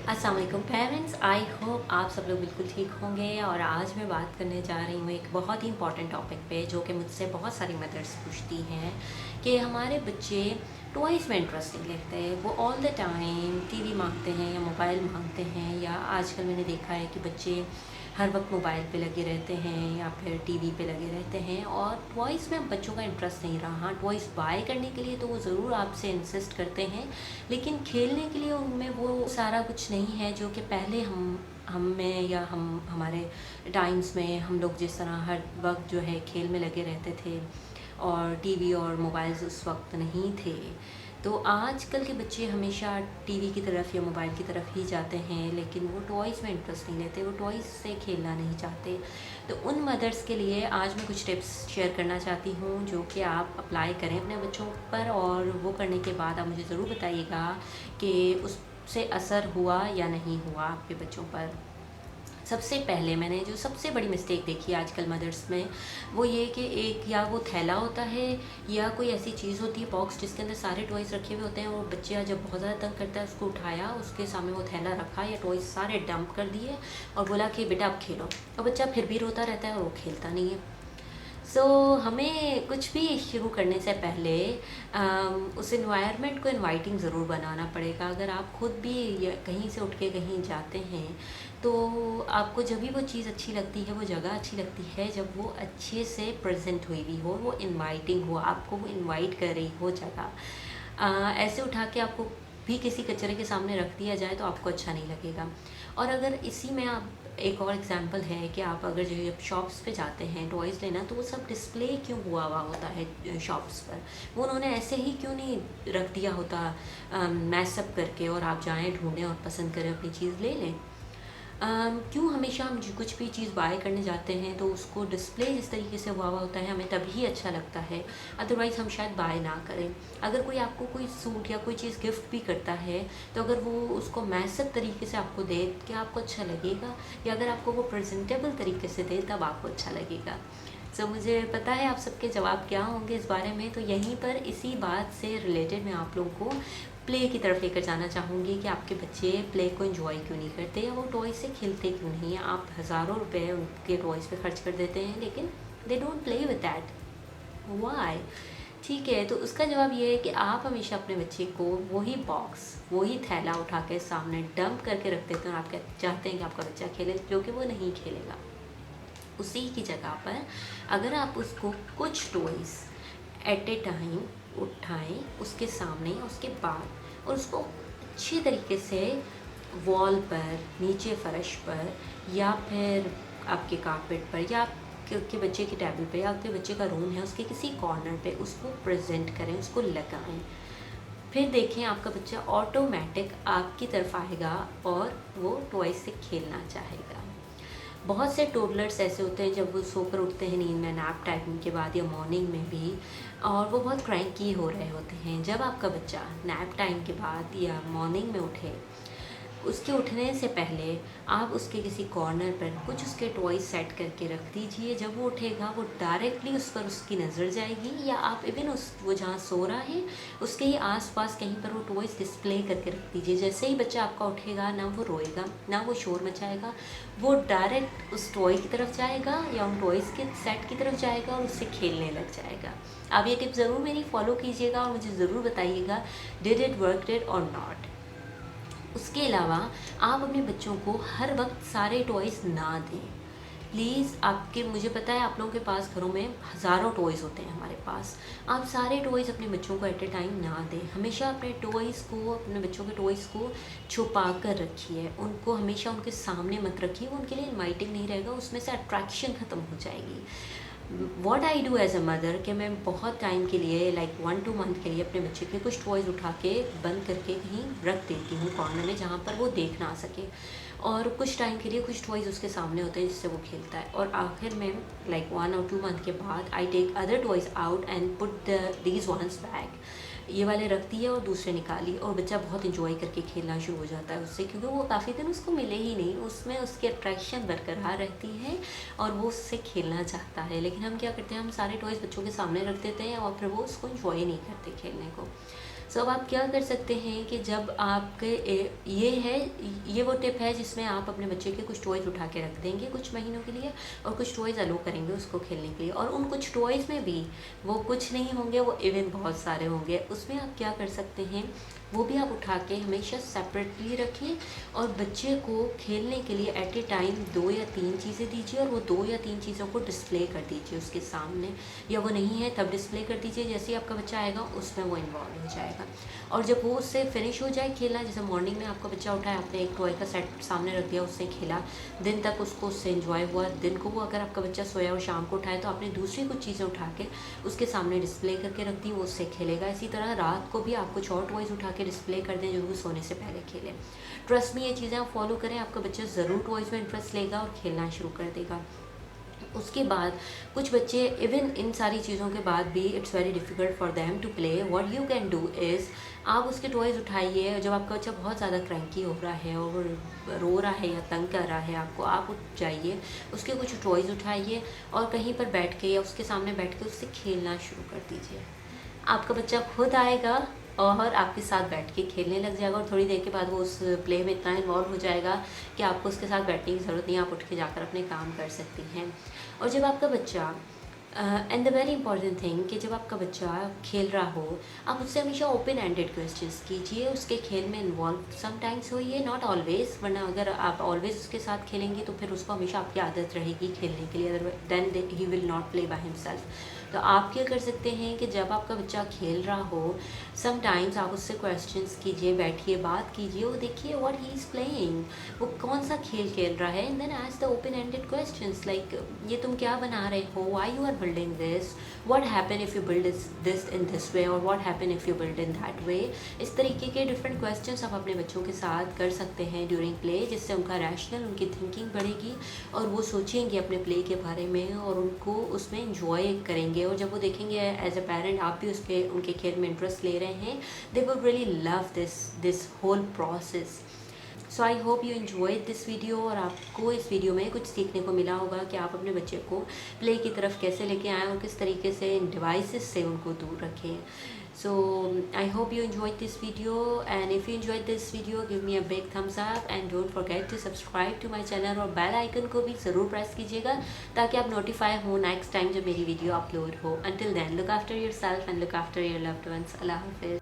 अस्सलाम वालेकुम parents, I hope आप सब लोग बिल्कुल ठीक होंगे। और आज मैं बात करने जा रही हूँ एक बहुत ही इंपॉर्टेंट टॉपिक पे, जो कि मुझसे बहुत सारी मदर्स पूछती हैं कि हमारे बच्चे टॉयज़ में इंटरेस्ट नहीं लेते। वो ऑल द टाइम टीवी मांगते हैं या मोबाइल मांगते हैं, या आजकल मैंने देखा है कि बच्चे हर वक्त मोबाइल पे लगे रहते हैं या फिर टीवी पे लगे रहते हैं, और टॉयज़ में अब बच्चों का इंटरेस्ट नहीं रहा। हाँ, टॉयज़ बाय करने के लिए तो वो ज़रूर आपसे इंसिस्ट करते हैं, लेकिन खेलने के लिए उनमें वो सारा कुछ नहीं है जो कि पहले हम में या हम हमारे टाइम्स में हम लोग जिस तरह हर वक्त जो है खेल में लगे रहते थे, और टीवी और मोबाइल्स उस वक्त नहीं थे। तो आजकल के बच्चे हमेशा टीवी की तरफ या मोबाइल की तरफ ही जाते हैं, लेकिन वो टॉयज़ में इंटरेस्ट नहीं लेते, वो टॉयज़ से खेलना नहीं चाहते। तो उन मदर्स के लिए आज मैं कुछ टिप्स शेयर करना चाहती हूँ, जो कि आप अप्लाई करें अपने बच्चों पर, और वो करने के बाद आप मुझे ज़रूर बताइएगा कि उससे असर हुआ या नहीं हुआ आपके बच्चों पर। सबसे पहले मैंने जो सबसे बड़ी मिस्टेक देखी आजकल मदर्स में, वो ये कि एक या वो थैला होता है या कोई ऐसी चीज़ होती है बॉक्स, जिसके अंदर सारे टॉयज़ रखे हुए होते हैं, और बच्चा जब बहुत ज़्यादा तंग करता है उसको उठाया, उसके सामने वो थैला रखा या टॉयज़ सारे डंप कर दिए और बोला कि बेटा अब खेलो, और बच्चा फिर भी रोता रहता है और वो खेलता नहीं है। हमें कुछ भी शुरू करने से पहले उस इन्वायरमेंट को इनवाइटिंग ज़रूर बनाना पड़ेगा। अगर आप खुद भी कहीं से उठ के कहीं जाते हैं, तो आपको जब भी वो चीज़ अच्छी लगती है, वो जगह अच्छी लगती है, जब वो अच्छे से प्रेजेंट हुई हुई हो, वो इनवाइटिंग हो, आपको वो इनवाइट कर रही हो जगह। ऐसे उठा के आपको भी किसी कचरे के सामने रख दिया जाए तो आपको अच्छा नहीं लगेगा। और अगर इसी में आप एक और एग्जांपल है कि आप अगर जो शॉप्स पे जाते हैं टॉयज़ लेना, तो वो सब डिस्प्ले क्यों हुआ होता है शॉप्स पर, वो उन्होंने ऐसे ही क्यों नहीं रख दिया होता मैसअप करके, और आप जाएं ढूंढें और पसंद करें अपनी चीज़ ले लें। क्यों हमेशा हम कुछ भी चीज़ बाय करने जाते हैं तो उसको डिस्प्ले जिस तरीके से हुआ हुआ होता है हमें तभी अच्छा लगता है, अदरवाइज़ हम शायद बाय ना करें। अगर कोई आपको कोई सूट या कोई चीज़ गिफ्ट भी करता है, तो अगर वो उसको मैसअप तरीके से आपको दे, क्या आपको अच्छा लगेगा? या अगर आपको वो प्रेजेंटेबल तरीके से दे, तब आपको अच्छा लगेगा। मुझे पता है आप सबके जवाब क्या होंगे इस बारे में। तो यहीं पर इसी बात से रिलेटेड मैं आप लोगों को प्ले की तरफ लेकर जाना चाहूँगी कि आपके बच्चे प्ले को एंजॉय क्यों नहीं करते, या वो टॉय से खेलते क्यों नहीं हैं। आप हज़ारों रुपए उनके टॉयज़ पे खर्च कर देते हैं, लेकिन they don't play with that, why? ठीक है, तो उसका जवाब ये है कि आप हमेशा अपने बच्चे को वही बॉक्स, वही थैला उठा के सामने डंप करके रख देते हैं, और आप चाहते हैं कि आपका बच्चा खेले, जो कि वो नहीं खेलेगा। उसी की जगह पर अगर आप उसको कुछ टॉयज़ एट ए टाइम उठाएं उसके सामने, उसके बाद, और उसको अच्छी तरीके से वॉल पर, नीचे फर्श पर, या फिर आपके कारपेट पर, या आपके बच्चे की टेबल पे, या आपके बच्चे का रूम है उसके किसी कॉर्नर पे उसको प्रेजेंट करें, उसको लगाएं। फिर देखें आपका बच्चा ऑटोमेटिक आपकी तरफ आएगा और वो टॉय से खेलना चाहेगा। बहुत से टोडलर्स ऐसे होते हैं, जब वो सोकर उठते हैं नींद में नैप टाइम के बाद या मॉर्निंग में भी, और वो बहुत क्रैंकी हो रहे होते हैं। जब आपका बच्चा नैप टाइम के बाद या मॉर्निंग में उठे, उसके उठने से पहले आप उसके किसी कॉर्नर पर कुछ उसके टॉय सेट करके रख दीजिए। जब वो उठेगा वो डायरेक्टली उस पर उसकी नज़र जाएगी, या आप इवन उस वो जहाँ सो रहा है उसके ही आसपास कहीं पर वो टॉयज़ डिस्प्ले करके रख दीजिए। जैसे ही बच्चा आपका उठेगा, ना वो रोएगा, ना वो शोर मचाएगा, वो डायरेक्ट उस टॉय की तरफ जाएगा या उन टॉयज़ के सेट की तरफ जाएगा और उससे खेलने लग जाएगा। आप ये टिप ज़रूर मेरी फॉलो कीजिएगा और मुझे ज़रूर बताइएगा डिड इट वर्क इट और नॉट। उसके अलावा आप अपने बच्चों को हर वक्त सारे टॉयज़ ना दें प्लीज़। आपके मुझे पता है आप लोगों के पास घरों में हज़ारों टॉयज़ होते हैं, हमारे पास आप सारे टॉयज़ अपने बच्चों को एट ए टाइम ना दें। हमेशा अपने टॉयज़ को, अपने बच्चों के टॉयज़ को छुपा कर रखिए, उनको हमेशा उनके सामने मत रखिए, वो उनके लिए इनवाइटिंग नहीं रहेगा, उसमें से अट्रैक्शन ख़त्म हो जाएगी। What I do as a mother, कि मैं बहुत टाइम के लिए लाइक 1-2 मंथ के लिए अपने बच्चे के कुछ टॉयज़ उठा के बंद करके कहीं रख देती हूँ कॉर्नर में, जहाँ पर वो देख ना सके, और कुछ टाइम के लिए कुछ टॉयज़ उसके सामने होते हैं जिससे वो खेलता है, और आखिर में लाइक 1 और 2 मंथ के बाद I take other toys out and put these ones back. ये वाले रख दिए और दूसरे निकाली, और बच्चा बहुत इंजॉय करके खेलना शुरू हो जाता है उससे, क्योंकि वो काफ़ी दिन उसको मिले ही नहीं, उसमें उसकी अट्रैक्शन बरकरार रहती है और वो उससे खेलना चाहता है। लेकिन हम क्या करते हैं, हम सारे टॉयज़ बच्चों के सामने रख देते हैं और फिर वो उसको इंजॉय नहीं करते खेलने को। सो अब आप क्या कर सकते हैं कि जब आपके ये वो टिप है जिसमें आप अपने बच्चे के कुछ टॉयज़ उठा के रख देंगे कुछ महीनों के लिए, और कुछ टॉयज़ अलो करेंगे उसको खेलने के लिए, और उन कुछ टॉयज़ में भी वो कुछ नहीं होंगे, वो इवन बहुत सारे होंगे। उसमें आप क्या कर सकते हैं, वो भी आप उठा के हमेशा सेपरेटली रखें, और बच्चे को खेलने के लिए एट ए टाइम 2 या 3 चीज़ें दीजिए, और वो 2 या 3 चीज़ों को डिस्प्ले कर दीजिए उसके सामने, या वो नहीं है तब डिस्प्ले कर दीजिए, जैसे ही आपका बच्चा आएगा उसमें वो इन्वॉल्व हो जाएगा। और जब वो उससे फिनिश हो जाए खेलना, जैसे मॉर्निंग में आपका बच्चा उठा है, आपने एक टॉय का सेट सामने रख दिया, उससे खेला, दिन तक उसको उससे इन्जॉय हुआ, दिन को वो अगर आपका बच्चा सोया और शाम को उठाए तो आपने दूसरी कुछ चीज़ें उठा के उसके सामने डिस्प्ले करके रख दी, वो उससे खेलेगा। इसी तरह रात को भी आप कुछ और टॉयज़ उठा के डिस्प्ले कर दें जो वो सोने से पहले खेले। ट्रस्ट में ये चीज़ें आप फॉलो करें, आपका बच्चा ज़रूर टॉयज़ में इंटरेस्ट लेगा और खेलना शुरू कर देगा। उसके बाद कुछ बच्चे इवन इन सारी चीज़ों के बाद भी it's very difficult for them to play. What you can do is, आप उसके टॉयज़ उठाइए, जब आपका बच्चा बहुत ज़्यादा क्रैंकी हो रहा है और वो रो रहा है या तंग कर रहा है आपको, आप उठ जाइए, उसके कुछ टॉयज़ उठाइए और कहीं पर बैठ के या उसके सामने बैठ के उससे खेलना शुरू कर दीजिए। आपका बच्चा खुद आएगा और आपके साथ बैठ के खेलने लग जाएगा, और थोड़ी देर के बाद वो उस प्ले में इतना इन्वॉल्व हो जाएगा कि आपको उसके साथ बैठने की ज़रूरत नहीं, आप उठ के जाकर अपने काम कर सकती हैं। और जब आपका बच्चा and the very important thing कि जब आपका बच्चा खेल रहा हो, आप उससे हमेशा ओपन एंडेड क्वेश्चंस कीजिए, उसके खेल में इन्वॉल्व समटाइम्स होइए, नॉट ऑलवेज, वरना अगर आप ऑलवेज उसके साथ खेलेंगे तो फिर उसको हमेशा आपकी आदत रहेगी खेलने के लिए, otherwise then he will not play by himself. तो आप क्या कर सकते हैं कि जब आपका बच्चा खेल रहा हो, समटाइम्स आप उससे क्वेश्चंस कीजिए, बैठिए, बात कीजिए, वो देखिए व्हाट ही इज़ प्लेइंग, वो कौन सा खेल खेल रहा है, and then ask the open ended questions like ये तुम क्या बना रहे हो, why you are building this, what happen if you build this in this way, और what happen if you build in that way. इस तरीके के डिफरेंट क्वेश्चंस आप अपने बच्चों के साथ कर सकते हैं ड्यूरिंग प्ले, जिससे उनका रैशनल, उनकी थिंकिंग बढ़ेगी और वो सोचेंगे अपने प्ले के बारे में और उनको उसमें इंजॉय करेंगे। और जब वो देखेंगे एज अ पेरेंट आप भी उनके खेल में इंटरेस्ट ले रहे हैं, they would really love this whole process. So I hope you enjoy this video, और आपको इस वीडियो में कुछ सीखने को मिला होगा कि आप अपने बच्चे को प्ले की तरफ कैसे लेके आएँ और किस तरीके से इन डिवाइसेस से उनको दूर रखें। So I hope you enjoyed this video, and if you enjoyed this video give me a big thumbs up and don't forget to subscribe to my channel, और बेल आइकन को भी ज़रूर प्रेस कीजिएगा ताकि आप नोटिफाई हो next time जब मेरी वीडियो अपलोड हो। Until then, look after yourself and look after your loved ones. अल्लाह हाफिज़।